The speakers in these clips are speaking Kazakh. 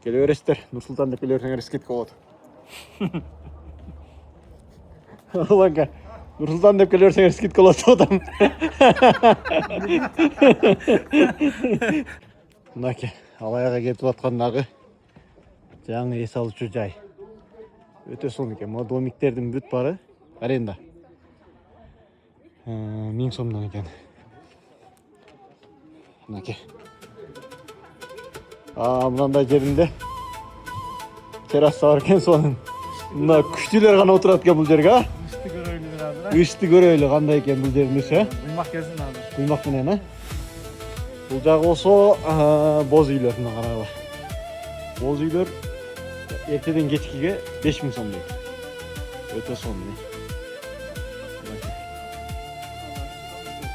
Келивересиздер. Нурсултан деп келиверсеңер скидка болот. Аланга. Нурсултан деп келиверсеңер скидка болот деп атам. Мынаке, алаяга кетип аткандагы жаңы эс алуучу жай. Өтө сонун экен. Могу домиктердин бүт бары аренда. 1000 сомдон экен. Мынаке. Мынандай жеринде терраса бар экен сонун. Мына күчтүүлөр гана отурат экен бул жерге, а? Ишти көрөйлү азыр. Ишти көрөйлү кандай экен бул жердин иши, а? Буймак келсин азыр. Буймак менен, а? Бул жагы болсо боз үйлөр, мына карагыла. Боз үйлөр эртеден кечкиге 5000 сом дейт. Өтө сонун.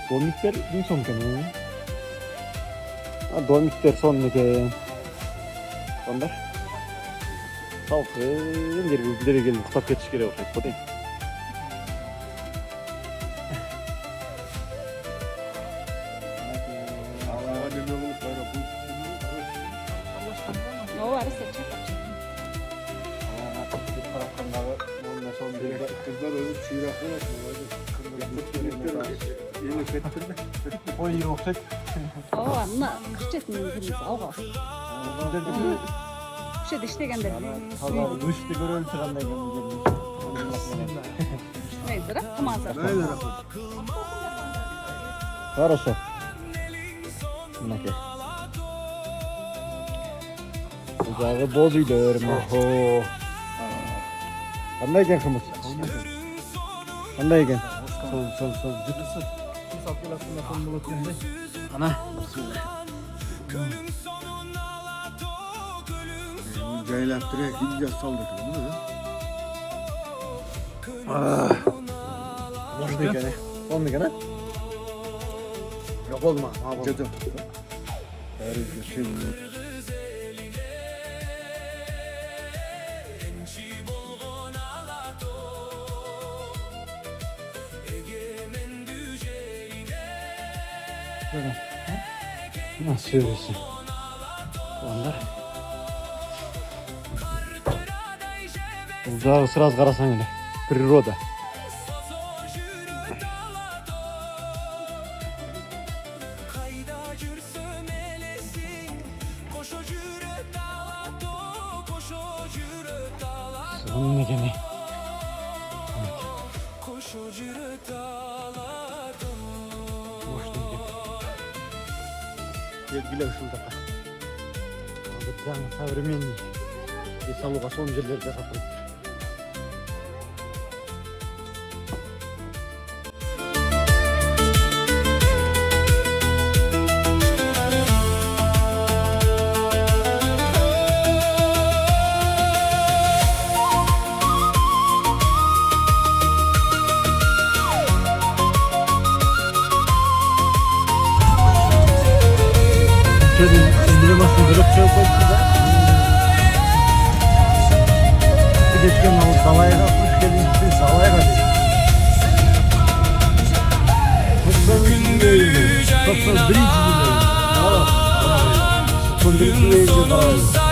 Домиктер 1000 сом экен. Домиктер сонун экен. Сондар. Салкын жерге бүлдөргө келип уктап кетиш керек окшойт го дейм. Kızlar öyle çiğraklar Ой, окшойт. Ооба, мына күчөтүн кырмызы алга. Күчөт иштегендер. Ишти көрөлү кандай экен бул жерде. Нейзер, камаза. Хорошо. Мынаке. Бул жагы боз үйлөр. Охо. Кандай экен кымыз? Кандай экен? Сол. Жытысы. Сал келасында сон болот экен. Ана. Jaylap direkt ince saldık değil mi? Boş değil gene. Olmuyor gene. Yok olma. Cadı. Her şey Nasıl yürüyorsun? Onlar. Uzağı sırası karasan öyle. Природа. Sonun ne gene? Белгілі ушулдака. Жаңы современный эс алууга сонун жерлерди жасап турат. Endire basın bölüp çöp koysunlar. Bir geçken alıp salayga kuş gelince salayga dedi. Kutsan günlüğüydü. Kutsan birinci günlüğüydü. Kutsan birinci günlüğüydü.